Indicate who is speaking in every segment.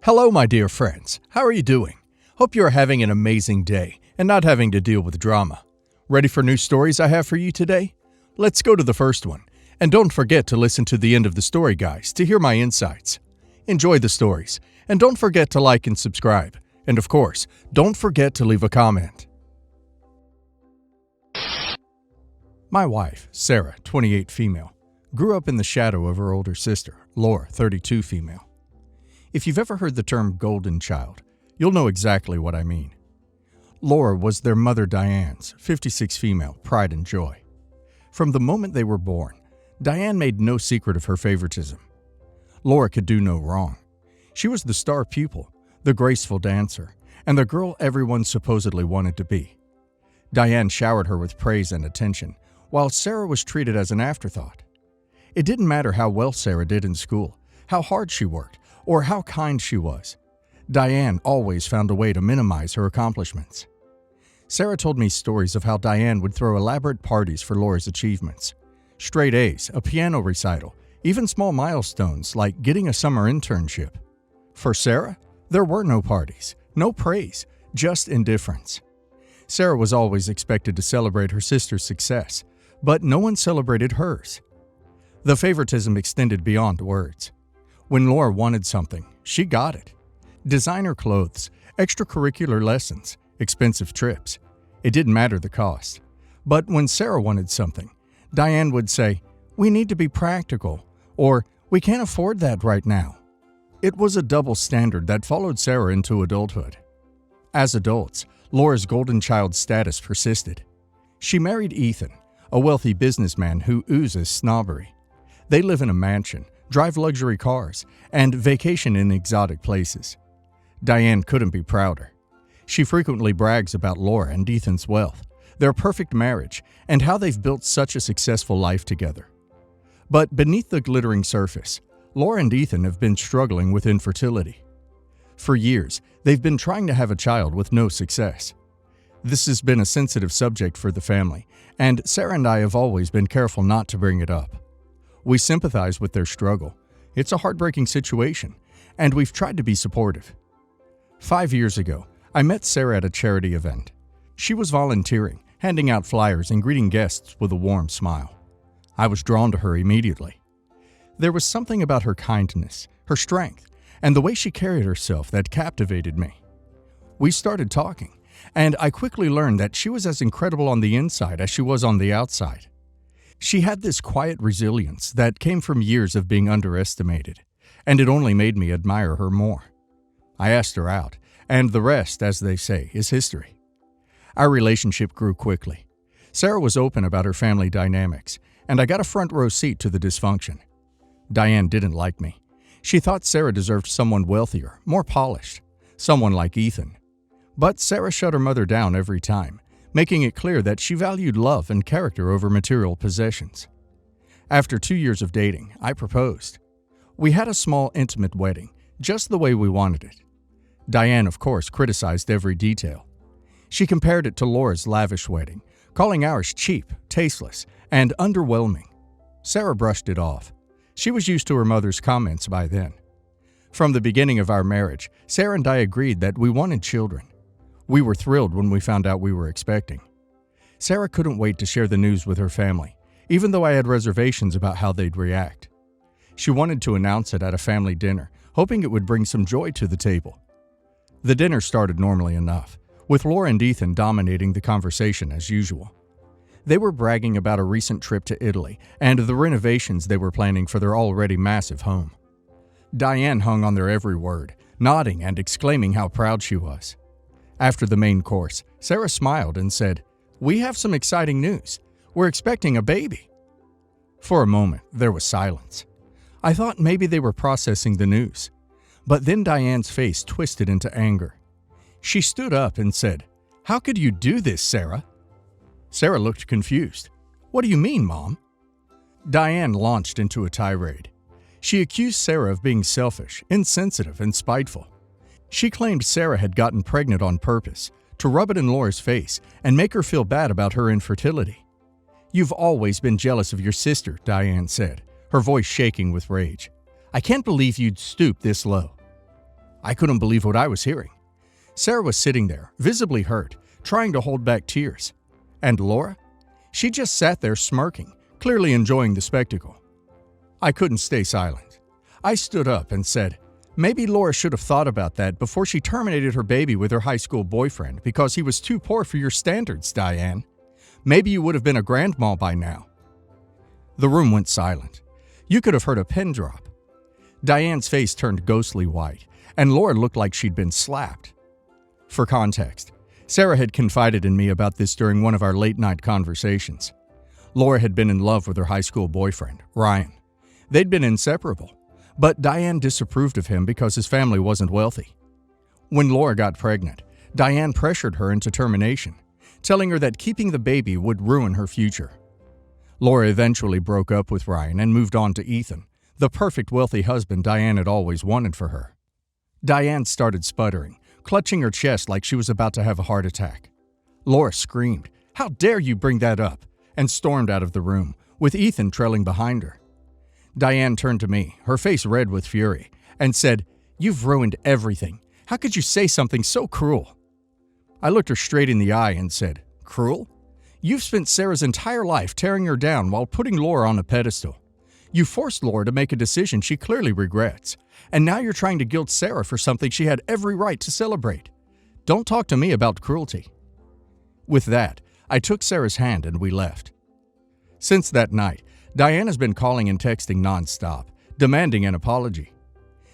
Speaker 1: Hello, my dear friends. How are you doing? Hope you are having an amazing day and not having to deal with drama. Ready for new stories I have for you today? Let's go to the first one. And don't forget to listen to the end of the story, guys, to hear my insights. Enjoy the stories, and don't forget to like and subscribe. And of course, don't forget to leave a comment. My wife, Sarah, 28 female, grew up in the shadow of her older sister, Laura, 32 female. If you've ever heard the term golden child, you'll know exactly what I mean. Laura was their mother Diane's, 56 female, pride and joy. From the moment they were born, Diane made no secret of her favoritism. Laura could do no wrong. She was the star pupil, the graceful dancer, and the girl everyone supposedly wanted to be. Diane showered her with praise and attention, while Sarah was treated as an afterthought. It didn't matter how well Sarah did in school, how hard she worked, or how kind she was. Diane always found a way to minimize her accomplishments. Sarah told me stories of how Diane would throw elaborate parties for Laura's achievements. Straight A's, a piano recital, even small milestones like getting a summer internship. For Sarah, there were no parties, no praise, just indifference. Sarah was always expected to celebrate her sister's success, but no one celebrated hers. The favoritism extended beyond words. When Laura wanted something, she got it. Designer clothes, extracurricular lessons, expensive trips. It didn't matter the cost. But when Sarah wanted something, Diane would say, "We need to be practical," or "We can't afford that right now." It was a double standard that followed Sarah into adulthood. As adults, Laura's golden child status persisted. She married Ethan, a wealthy businessman who oozes snobbery. They live in a mansion, drive luxury cars, and vacation in exotic places. Diane couldn't be prouder. She frequently brags about Laura and Ethan's wealth, their perfect marriage, and how they've built such a successful life together. But beneath the glittering surface, Laura and Ethan have been struggling with infertility. For years, they've been trying to have a child with no success. This has been a sensitive subject for the family, and Sarah and I have always been careful not to bring it up. We sympathize with their struggle. It's a heartbreaking situation, and we've tried to be supportive. 5 years ago, I met Sarah at a charity event. She was volunteering, handing out flyers and greeting guests with a warm smile. I was drawn to her immediately. There was something about her kindness, her strength, and the way she carried herself that captivated me. We started talking, and I quickly learned that she was as incredible on the inside as she was on the outside. She had this quiet resilience that came from years of being underestimated, and it only made me admire her more. I asked her out, and the rest, as they say, is history. Our relationship grew quickly. Sarah was open about her family dynamics, and I got a front row seat to the dysfunction. Diane didn't like me. She thought Sarah deserved someone wealthier, more polished, someone like Ethan. But Sarah shut her mother down every time, making it clear that she valued love and character over material possessions. After 2 years of dating, I proposed. We had a small, intimate wedding, just the way we wanted it. Diane, of course, criticized every detail. She compared it to Laura's lavish wedding, calling ours cheap, tasteless, and underwhelming. Sarah brushed it off. She was used to her mother's comments by then. From the beginning of our marriage, Sarah and I agreed that we wanted children. We were thrilled when we found out we were expecting. Sarah couldn't wait to share the news with her family, even though I had reservations about how they'd react. She wanted to announce it at a family dinner, hoping it would bring some joy to the table. The dinner started normally enough, with Laura and Ethan dominating the conversation as usual. They were bragging about a recent trip to Italy and the renovations they were planning for their already massive home. Diane hung on their every word, nodding and exclaiming how proud she was. After the main course, Sarah smiled and said, "We have some exciting news. We're expecting a baby." For a moment, there was silence. I thought maybe they were processing the news. But then Diane's face twisted into anger. She stood up and said, "How could you do this, Sarah?" Sarah looked confused. "What do you mean, Mom?" Diane launched into a tirade. She accused Sarah of being selfish, insensitive, and spiteful. She claimed Sarah had gotten pregnant on purpose, to rub it in Laura's face and make her feel bad about her infertility. "You've always been jealous of your sister," Diane said, her voice shaking with rage. "I can't believe you'd stoop this low." I couldn't believe what I was hearing. Sarah was sitting there, visibly hurt, trying to hold back tears. And Laura? She just sat there smirking, clearly enjoying the spectacle. I couldn't stay silent. I stood up and said, maybe Laura should have thought about that before she terminated her baby with her high school boyfriend because he was too poor for your standards, Diane. Maybe you would have been a grandma by now. The room went silent. You could have heard a pin drop. Diane's face turned ghostly white, and Laura looked like she'd been slapped. For context, Sarah had confided in me about this during one of our late-night conversations. Laura had been in love with her high school boyfriend, Ryan. They'd been inseparable, but Diane disapproved of him because his family wasn't wealthy. When Laura got pregnant, Diane pressured her into termination, telling her that keeping the baby would ruin her future. Laura eventually broke up with Ryan and moved on to Ethan, the perfect wealthy husband Diane had always wanted for her. Diane started sputtering, clutching her chest like she was about to have a heart attack. Laura screamed, "How dare you bring that up?" and stormed out of the room, with Ethan trailing behind her. Diane turned to me, her face red with fury, and said, "You've ruined everything. How could you say something so cruel?" I looked her straight in the eye and said, "Cruel? You've spent Sarah's entire life tearing her down while putting Laura on a pedestal. You forced Laura to make a decision she clearly regrets, and now you're trying to guilt Sarah for something she had every right to celebrate. Don't talk to me about cruelty." With that, I took Sarah's hand and we left. Since that night, Diane has been calling and texting nonstop, demanding an apology.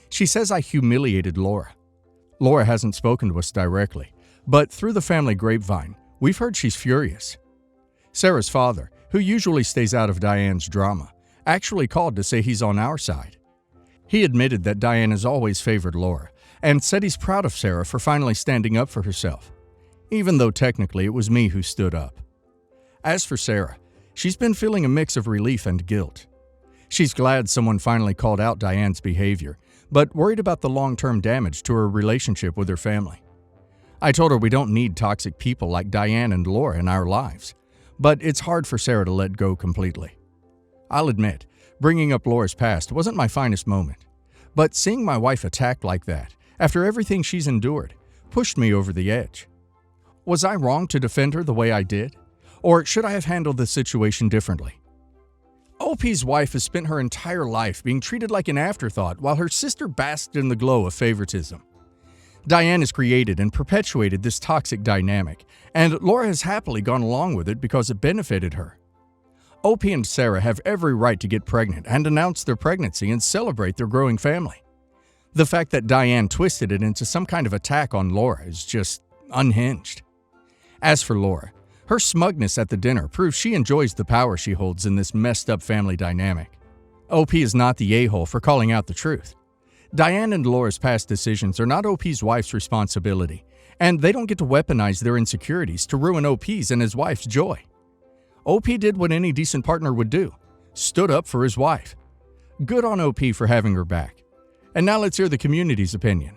Speaker 1: She says I humiliated Laura. Laura hasn't spoken to us directly, but through the family grapevine, we've heard she's furious. Sarah's father, who usually stays out of Diane's drama, actually called to say he's on our side. He admitted that Diane has always favored Laura and said he's proud of Sarah for finally standing up for herself, even though technically it was me who stood up. As for Sarah, she's been feeling a mix of relief and guilt. She's glad someone finally called out Diane's behavior, but worried about the long-term damage to her relationship with her family. I told her we don't need toxic people like Diane and Laura in our lives, but it's hard for Sarah to let go completely. I'll admit, bringing up Laura's past wasn't my finest moment, but seeing my wife attacked like that, after everything she's endured, pushed me over the edge. Was I wrong to defend her the way I did? Or should I have handled the situation differently? OP's wife has spent her entire life being treated like an afterthought while her sister basked in the glow of favoritism. Diane has created and perpetuated this toxic dynamic, and Laura has happily gone along with it because it benefited her. OP and Sarah have every right to get pregnant and announce their pregnancy and celebrate their growing family. The fact that Diane twisted it into some kind of attack on Laura is just unhinged. As for Laura, her smugness at the dinner proves she enjoys the power she holds in this messed up family dynamic. OP is not the a-hole for calling out the truth. Diane and Laura's past decisions are not OP's wife's responsibility, and they don't get to weaponize their insecurities to ruin OP's and his wife's joy. OP did what any decent partner would do, stood up for his wife. Good on OP for having her back. And now let's hear the community's opinion.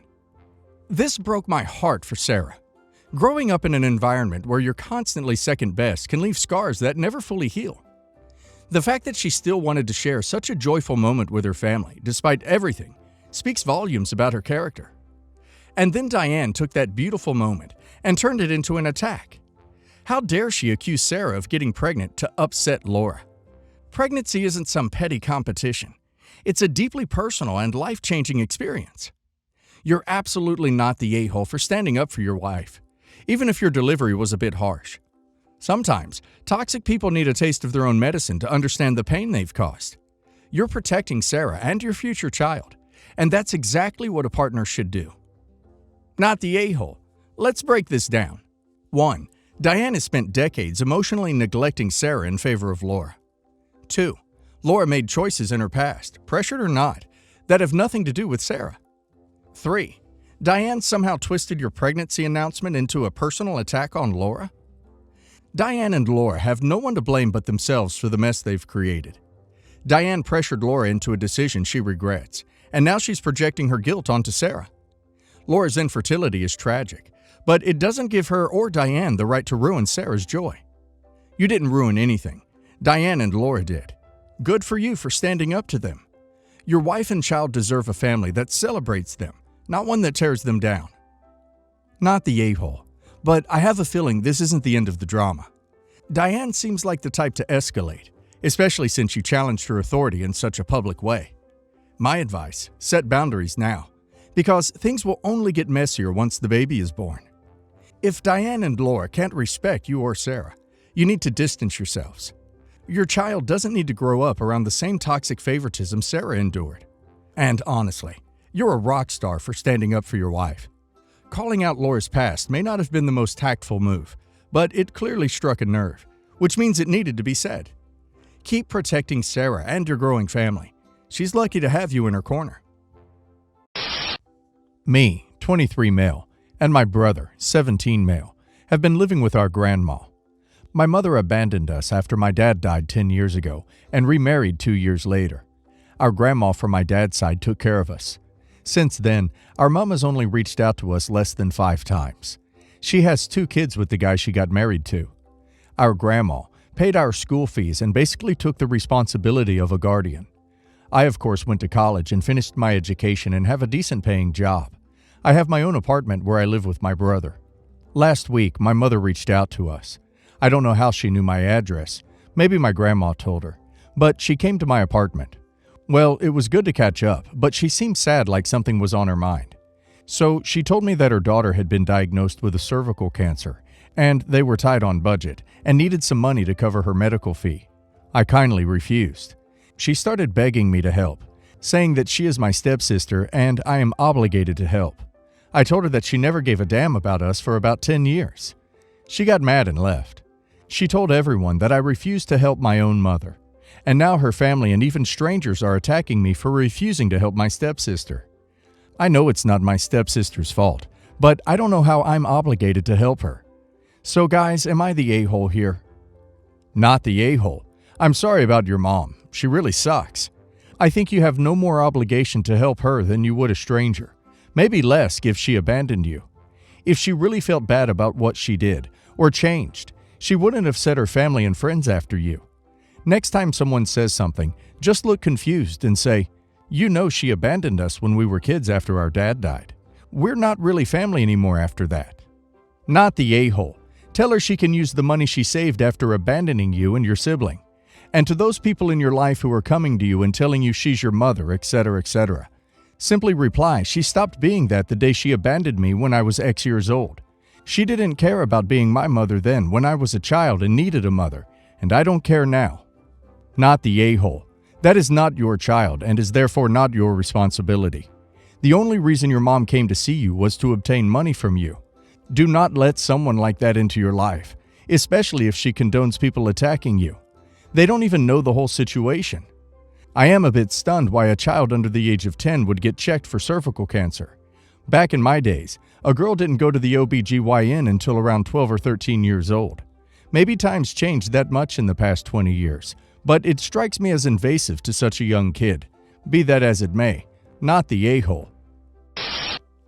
Speaker 1: This broke my heart for Sarah. Growing up in an environment where you're constantly second best can leave scars that never fully heal. The fact that she still wanted to share such a joyful moment with her family, despite everything, speaks volumes about her character. And then Diane took that beautiful moment and turned it into an attack. How dare she accuse Sarah of getting pregnant to upset Laura? Pregnancy isn't some petty competition. It's a deeply personal and life-changing experience. You're absolutely not the a-hole for standing up for your wife, even if your delivery was a bit harsh. Sometimes, toxic people need a taste of their own medicine to understand the pain they've caused. You're protecting Sarah and your future child, and that's exactly what a partner should do. Not the a-hole. Let's break this down. 1. Diane has spent decades emotionally neglecting Sarah in favor of Laura. 2. Laura made choices in her past, pressured or not, that have nothing to do with Sarah. 3. Diane somehow twisted your pregnancy announcement into a personal attack on Laura. Diane and Laura have no one to blame but themselves for the mess they've created. Diane pressured Laura into a decision she regrets, and now she's projecting her guilt onto Sarah. Laura's infertility is tragic, but it doesn't give her or Diane the right to ruin Sarah's joy. You didn't ruin anything. Diane and Laura did. Good for you for standing up to them. Your wife and child deserve a family that celebrates them, not one that tears them down. Not the a-hole, but I have a feeling this isn't the end of the drama. Diane seems like the type to escalate, especially since you challenged her authority in such a public way. My advice, set boundaries now, because things will only get messier once the baby is born. If Diane and Laura can't respect you or Sarah, you need to distance yourselves. Your child doesn't need to grow up around the same toxic favoritism Sarah endured. And honestly, you're a rock star for standing up for your wife. Calling out Laura's past may not have been the most tactful move, but it clearly struck a nerve, which means it needed to be said. Keep protecting Sarah and your growing family. She's lucky to have you in her corner. Me, 23 male, and my brother, 17 male, have been living with our grandma. My mother abandoned us after my dad died 10 years ago and remarried 2 years later. Our grandma from my dad's side took care of us. Since then, our mom has only reached out to us less than 5 times. She has 2 kids with the guy she got married to. Our grandma paid our school fees and basically took the responsibility of a guardian. I, of course, went to college and finished my education and have a decent paying job. I have my own apartment where I live with my brother. Last week, my mother reached out to us. I don't know how she knew my address. Maybe my grandma told her. But she came to my apartment. Well, it was good to catch up, but she seemed sad, like something was on her mind. So she told me that her daughter had been diagnosed with a cervical cancer, and they were tight on budget and needed some money to cover her medical fee. I kindly refused. She started begging me to help, saying that she is my stepsister and I am obligated to help. I told her that she never gave a damn about us for about 10 years. She got mad and left. She told everyone that I refused to help my own mother, and now her family and even strangers are attacking me for refusing to help my stepsister. I know it's not my stepsister's fault, but I don't know how I'm obligated to help her. So guys, am I the a-hole here? Not the a-hole. I'm sorry about your mom. She really sucks. I think you have no more obligation to help her than you would a stranger. Maybe less if she abandoned you. If she really felt bad about what she did, or changed, she wouldn't have set her family and friends after you. Next time someone says something, just look confused and say, "You know she abandoned us when we were kids after our dad died. We're not really family anymore after that." Not the a-hole. Tell her she can use the money she saved after abandoning you and your sibling. And to those people in your life who are coming to you and telling you she's your mother, etc., etc., simply reply, "She stopped being that the day she abandoned me when I was X years old. She didn't care about being my mother then when I was a child and needed a mother, and I don't care now." Not the a-hole. That is not your child and is therefore not your responsibility. The only reason your mom came to see you was to obtain money from you. Do not let someone like that into your life, especially if she condones people attacking you. They don't even know the whole situation. I am a bit stunned why a child under the age of 10 would get checked for cervical cancer. Back in my days, a girl didn't go to the OB/GYN until around 12 or 13 years old. Maybe times changed that much in the past 20 years, but it strikes me as invasive to such a young kid. Be that as it may, not the a-hole.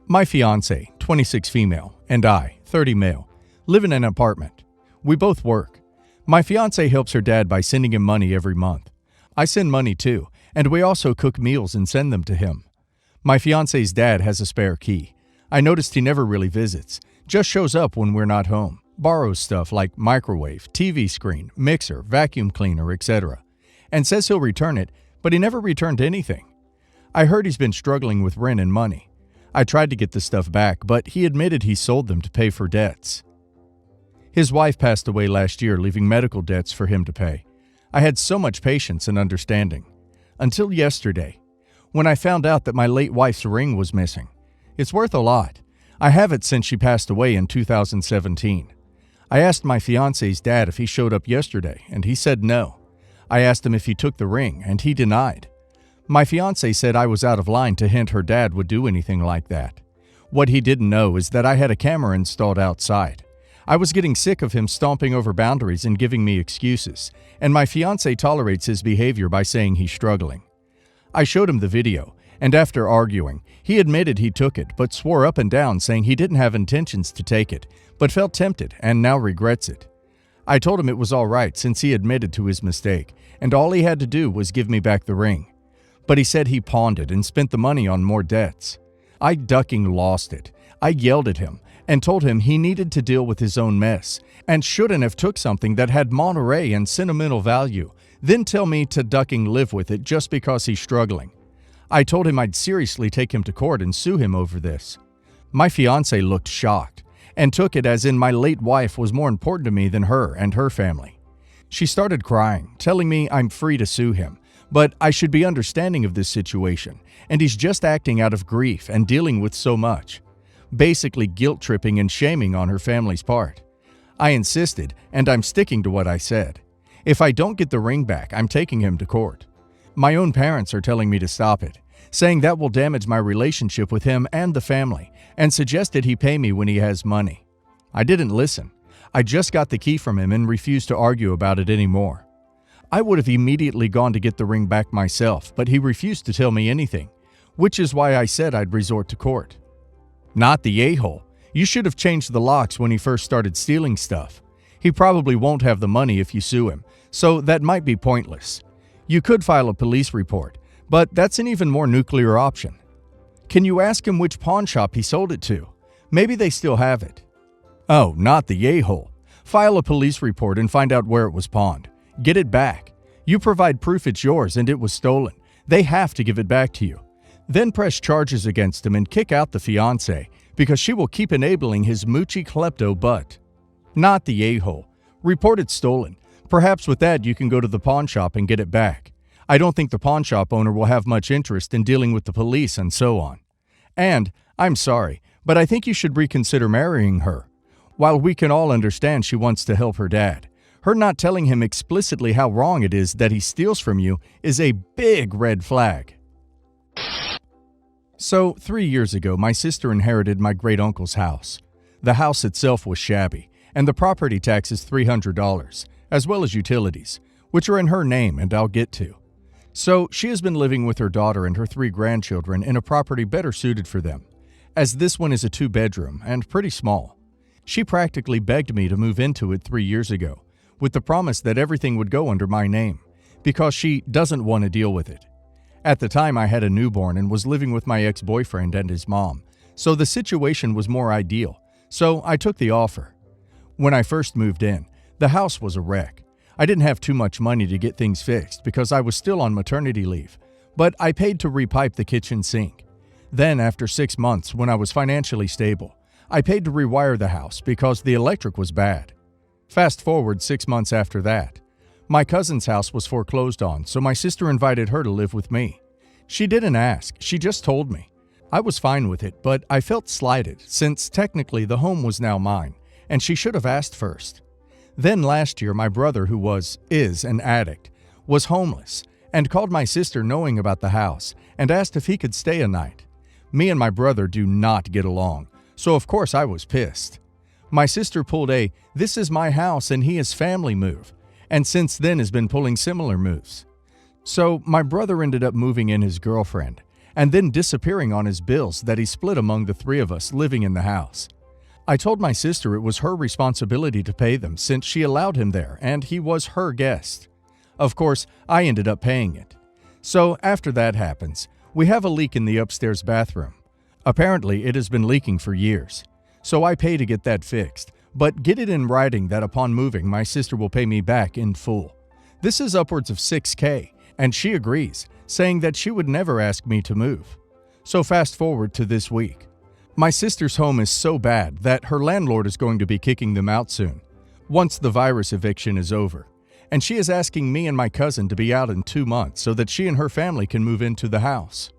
Speaker 1: My fiancé, 26 female, and I, 30 male, live in an apartment. We both work. My fiancé helps her dad by sending him money every month. I send money too, and we also cook meals and send them to him. My fiancé's dad has a spare key. I noticed he never really visits, just shows up when we're not home, borrows stuff like microwave, TV screen, mixer, vacuum cleaner, etc., and says he'll return it, but he never returned anything. I heard he's been struggling with rent and money. I tried to get the stuff back, but he admitted he sold them to pay for debts. His wife passed away last year, leaving medical debts for him to pay. I had so much patience and understanding. Until yesterday, when I found out that my late wife's ring was missing. It's worth a lot. I have it since she passed away in 2017. I asked my fiancé's dad if he showed up yesterday, and he said no. I asked him if he took the ring, and he denied. My fiancé said I was out of line to hint her dad would do anything like that. What he didn't know is that I had a camera installed outside. I was getting sick of him stomping over boundaries and giving me excuses, and my fiancé tolerates his behavior by saying he's struggling. I showed him the video, and after arguing, he admitted he took it but swore up and down saying he didn't have intentions to take it, but felt tempted and now regrets it. I told him it was all right since he admitted to his mistake, and all he had to do was give me back the ring. But he said he pawned it and spent the money on more debts. I ducking lost it. I yelled at him and told him he needed to deal with his own mess and shouldn't have took something that had Monterey and sentimental value, then tell me to ducking live with it just because he's struggling. I told him I'd seriously take him to court and sue him over this. My fiancée looked shocked and took it as in my late wife was more important to me than her and her family. She started crying, telling me I'm free to sue him, but I should be understanding of this situation, and he's just acting out of grief and dealing with so much. Basically guilt-tripping and shaming on her family's part. I insisted, and I'm sticking to what I said. If I don't get the ring back, I'm taking him to court. My own parents are telling me to stop it, saying that will damage my relationship with him and the family, and suggested he pay me when he has money. I didn't listen. I just got the key from him and refused to argue about it anymore. I would have immediately gone to get the ring back myself, but he refused to tell me anything, which is why I said I'd resort to court. Not the a-hole. You should have changed the locks when he first started stealing stuff. He probably won't have the money if you sue him, so that might be pointless. You could file a police report, but that's an even more nuclear option. Can you ask him which pawn shop he sold it to? Maybe they still have it. Oh, not the a-hole. File a police report and find out where it was pawned. Get it back. You provide proof it's yours and it was stolen. They have to give it back to you. Then press charges against him and kick out the fiancée because she will keep enabling his moochy klepto butt. Not the a-hole. Report it stolen. Perhaps with that you can go to the pawn shop and get it back. I don't think the pawn shop owner will have much interest in dealing with the police and so on. And, I'm sorry, but I think you should reconsider marrying her. While we can all understand she wants to help her dad, her not telling him explicitly how wrong it is that he steals from you is a big red flag. So, 3 years ago, my sister inherited my great-uncle's house. The house itself was shabby, and the property tax is $300, as well as utilities, which are in her name and I'll get to. So, she has been living with her daughter and her 3 grandchildren in a property better suited for them, as this one is a 2-bedroom and pretty small. She practically begged me to move into it 3 years ago, with the promise that everything would go under my name, because she doesn't want to deal with it. At the time, I had a newborn and was living with my ex-boyfriend and his mom, so the situation was more ideal, so I took the offer. When I first moved in, the house was a wreck. I didn't have too much money to get things fixed because I was still on maternity leave, but I paid to repipe the kitchen sink. Then, after 6 months, when I was financially stable, I paid to rewire the house because the electric was bad. Fast forward 6 months after that. My cousin's house was foreclosed on, so my sister invited her to live with me. She didn't ask, she just told me. I was fine with it, but I felt slighted since technically the home was now mine, and she should have asked first. Then last year, my brother, who is an addict, was homeless and called my sister knowing about the house and asked if he could stay a night. Me and my brother do not get along, so of course I was pissed. My sister pulled a "this is my house and he is family" move, and since then has been pulling similar moves. So my brother ended up moving in his girlfriend and then disappearing on his bills that he split among the 3 of us living in the house. I told my sister it was her responsibility to pay them since she allowed him there and he was her guest. Of course, I ended up paying it. So after that happens, we have a leak in the upstairs bathroom. Apparently, it has been leaking for years. So I pay to get that fixed, but get it in writing that upon moving, my sister will pay me back in full. This is upwards of $6,000, and she agrees, saying that she would never ask me to move. So fast forward to this week. My sister's home is so bad that her landlord is going to be kicking them out soon, once the virus eviction is over. And she is asking me and my cousin to be out in 2 months so that she and her family can move into the house.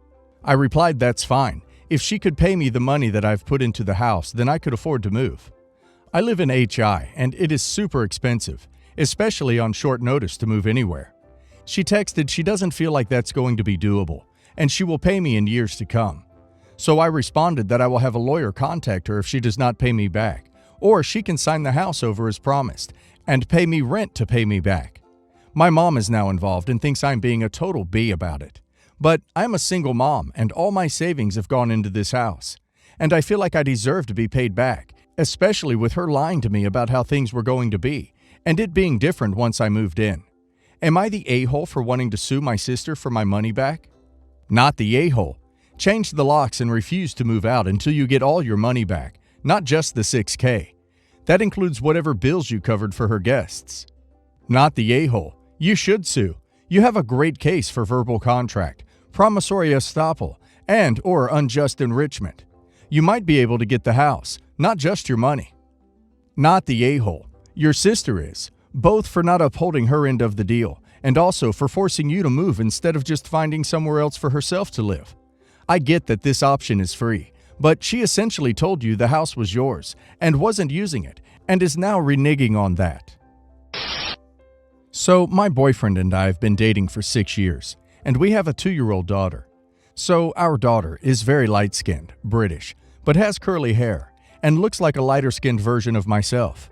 Speaker 1: I replied that's fine. If she could pay me the money that I've put into the house, then I could afford to move. I live in HI, and it is super expensive, especially on short notice to move anywhere. She texted she doesn't feel like that's going to be doable, and she will pay me in years to come. So I responded that I will have a lawyer contact her if she does not pay me back, or she can sign the house over as promised and pay me rent to pay me back. My mom is now involved and thinks I'm being a total B about it. But I'm a single mom and all my savings have gone into this house. And I feel like I deserve to be paid back, especially with her lying to me about how things were going to be, and it being different once I moved in. Am I the a-hole for wanting to sue my sister for my money back? Not the a-hole. Change the locks and refuse to move out until you get all your money back, not just the $6K. That includes whatever bills you covered for her guests. Not the a-hole. You should sue. You have a great case for verbal contract, promissory estoppel, and or unjust enrichment. You might be able to get the house, not just your money. Not the a-hole. Your sister is, both for not upholding her end of the deal, and also for forcing you to move instead of just finding somewhere else for herself to live. I get that this option is free, but she essentially told you the house was yours and wasn't using it, and is now reneging on that. So, my boyfriend and I have been dating for 6 years, and we have a 2-year-old daughter. So, our daughter is very light-skinned, British, but has curly hair, and looks like a lighter-skinned version of myself.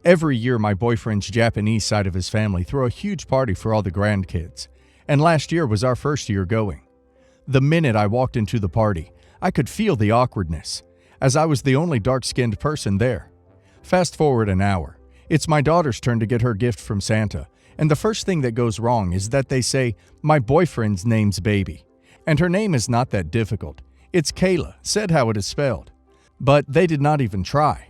Speaker 1: Every year, my boyfriend's Japanese side of his family throw a huge party for all the grandkids, and last year was our first year going. The minute I walked into the party, I could feel the awkwardness, as I was the only dark-skinned person there. Fast forward an hour. It's my daughter's turn to get her gift from Santa, and the first thing that goes wrong is that they say, "My boyfriend's name's Baby." And her name is not that difficult. It's Kayla, said how it is spelled. But they did not even try.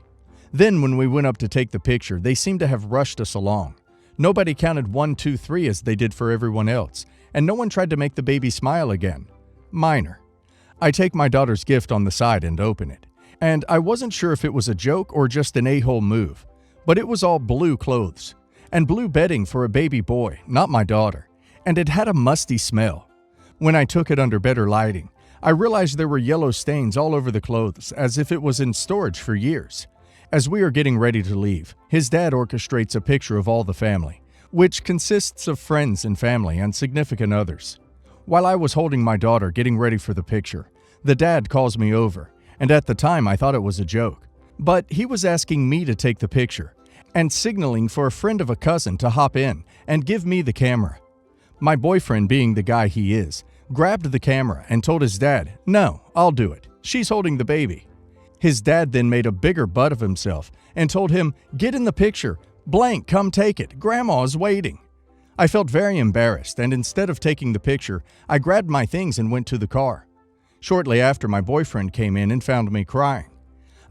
Speaker 1: Then when we went up to take the picture, they seemed to have rushed us along. Nobody counted 1, 2, 3 as they did for everyone else, and no one tried to make the baby smile again. Minor. I take my daughter's gift on the side and open it. And I wasn't sure if it was a joke or just an a-hole move, but it was all blue clothes and blue bedding for a baby boy, not my daughter, and it had a musty smell. When I took it under better lighting, I realized there were yellow stains all over the clothes, as if it was in storage for years. As we are getting ready to leave, his dad orchestrates a picture of all the family, which consists of friends and family and significant others. While I was holding my daughter getting ready for the picture, the dad calls me over, and at the time I thought it was a joke. But he was asking me to take the picture, and signaling for a friend of a cousin to hop in and give me the camera. My boyfriend, being the guy he is, grabbed the camera and told his dad, "No, I'll do it. She's holding the baby." His dad then made a bigger butt of himself and told him, "Get in the picture. Blank, come take it. Grandma is waiting." I felt very embarrassed, and instead of taking the picture, I grabbed my things and went to the car. Shortly after, my boyfriend came in and found me crying.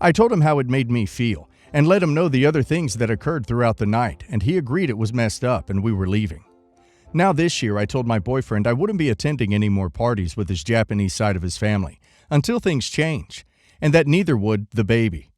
Speaker 1: I told him how it made me feel and let him know the other things that occurred throughout the night, and he agreed it was messed up and we were leaving. Now this year, I told my boyfriend I wouldn't be attending any more parties with his Japanese side of his family until things change, and that neither would the baby.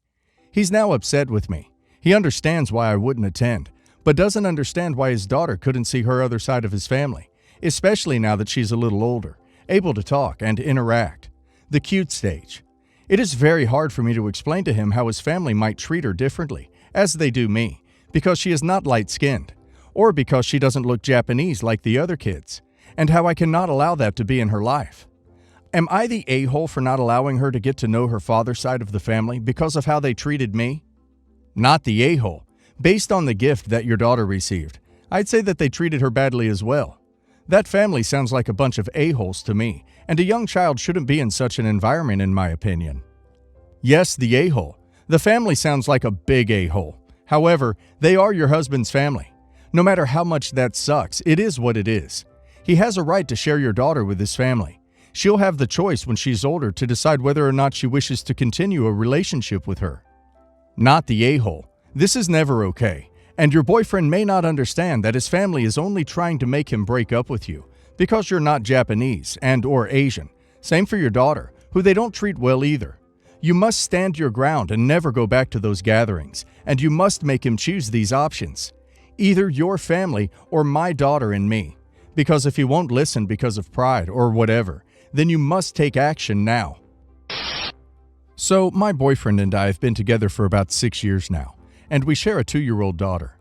Speaker 1: He's now upset with me. He understands why I wouldn't attend, but doesn't understand why his daughter couldn't see her other side of his family, especially now that she's a little older, able to talk and interact. The cute stage. It is very hard for me to explain to him how his family might treat her differently, as they do me, because she is not light-skinned, or because she doesn't look Japanese like the other kids, and how I cannot allow that to be in her life. Am I the a-hole for not allowing her to get to know her father's side of the family because of how they treated me? Not the a-hole. Based on the gift that your daughter received, I'd say that they treated her badly as well. That family sounds like a bunch of a-holes to me, and a young child shouldn't be in such an environment in my opinion. Yes, the a-hole. The family sounds like a big a-hole. However, they are your husband's family. No matter how much that sucks, it is what it is. He has a right to share your daughter with his family. She'll have the choice when she's older to decide whether or not she wishes to continue a relationship with her. Not the a-hole. This is never okay, and your boyfriend may not understand that his family is only trying to make him break up with you because you're not Japanese and or Asian. Same for your daughter, who they don't treat well either. You must stand your ground and never go back to those gatherings, and you must make him choose these options. Either your family or my daughter and me. Because if he won't listen because of pride or whatever, then you must take action now. So, my boyfriend and I have been together for about 6 years now, and we share a 2-year-old daughter.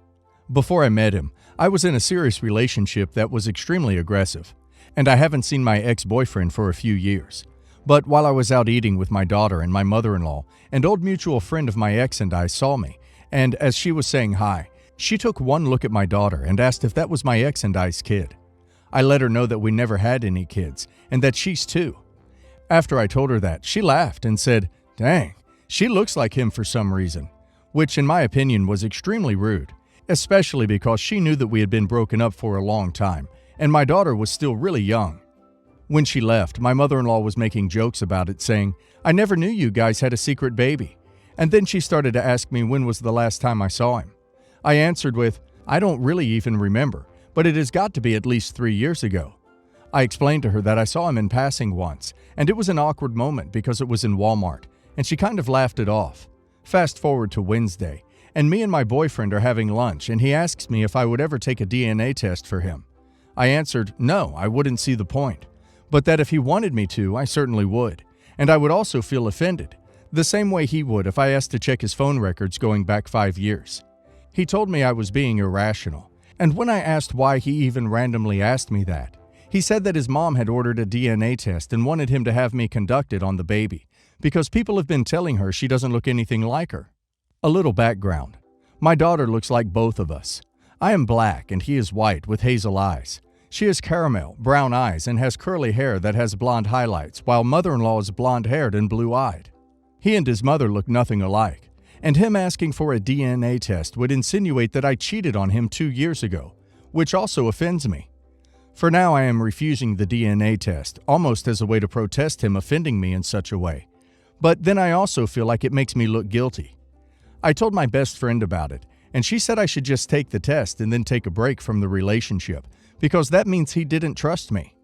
Speaker 1: Before I met him, I was in a serious relationship that was extremely aggressive, and I haven't seen my ex-boyfriend for a few years. But while I was out eating with my daughter and my mother-in-law, an old mutual friend of my ex and I saw me, and as she was saying hi, she took one look at my daughter and asked if that was my ex and I's kid. I let her know that we never had any kids, and that she's 2. After I told her that, she laughed and said, "Dang, she looks like him for some reason," which in my opinion was extremely rude, especially because she knew that we had been broken up for a long time, and my daughter was still really young. When she left, my mother-in-law was making jokes about it, saying, "I never knew you guys had a secret baby." And then she started to ask me when was the last time I saw him. I answered with, "I don't really even remember, but it has got to be at least 3 years ago." I explained to her that I saw him in passing once, and it was an awkward moment because it was in Walmart, and she kind of laughed it off. Fast forward to Wednesday, and me and my boyfriend are having lunch, and he asks me if I would ever take a DNA test for him. I answered, no, I wouldn't see the point, but that if he wanted me to, I certainly would, and I would also feel offended, the same way he would if I asked to check his phone records going back 5 years. He told me I was being irrational, and when I asked why he even randomly asked me that, he said that his mom had ordered a DNA test and wanted him to have me conduct it on the baby, because people have been telling her she doesn't look anything like her. A little background. My daughter looks like both of us. I am black and he is white with hazel eyes. She has caramel, brown eyes, and has curly hair that has blonde highlights, while mother-in-law is blonde-haired and blue-eyed. He and his mother look nothing alike, and him asking for a DNA test would insinuate that I cheated on him 2 years ago, which also offends me. For now, I am refusing the DNA test, almost as a way to protest him offending me in such a way. But then I also feel like it makes me look guilty. I told my best friend about it, and she said I should just take the test and then take a break from the relationship, because that means he didn't trust me.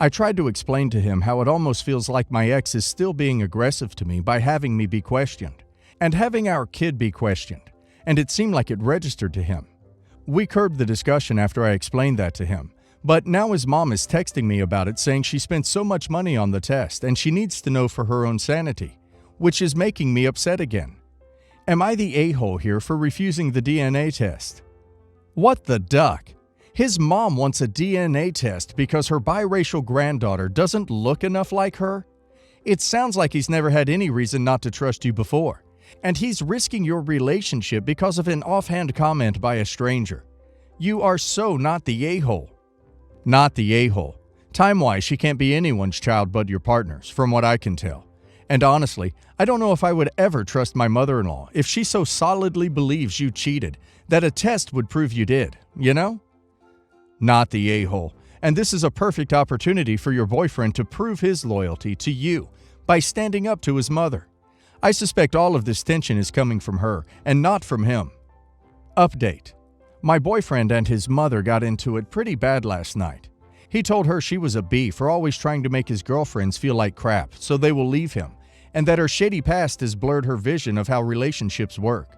Speaker 1: I tried to explain to him how it almost feels like my ex is still being aggressive to me by having me be questioned, and having our kid be questioned, and it seemed like it registered to him. We curbed the discussion after I explained that to him, but now his mom is texting me about it, saying she spent so much money on the test and she needs to know for her own sanity, which is making me upset again. Am I the a-hole here for refusing the DNA test? What the duck? His mom wants a DNA test because her biracial granddaughter doesn't look enough like her? It sounds like he's never had any reason not to trust you before, and he's risking your relationship because of an offhand comment by a stranger. You are so not the a-hole. Not the a-hole. Time-wise, she can't be anyone's child but your partner's, from what I can tell. And honestly, I don't know if I would ever trust my mother-in-law if she so solidly believes you cheated that a test would prove you did, you know? Not the a-hole. And this is a perfect opportunity for your boyfriend to prove his loyalty to you by standing up to his mother. I suspect all of this tension is coming from her and not from him. Update. My boyfriend and his mother got into it pretty bad last night. He told her she was a B for always trying to make his girlfriends feel like crap so they will leave him, and that her shady past has blurred her vision of how relationships work.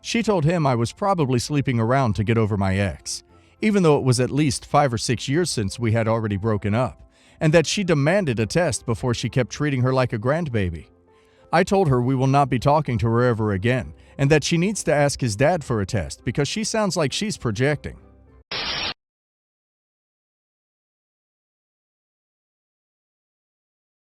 Speaker 1: She told him I was probably sleeping around to get over my ex, even though it was at least 5 or 6 years since we had already broken up, and that she demanded a test before she kept treating her like a grandbaby. I told her we will not be talking to her ever again, and that she needs to ask his dad for a test because she sounds like she's projecting.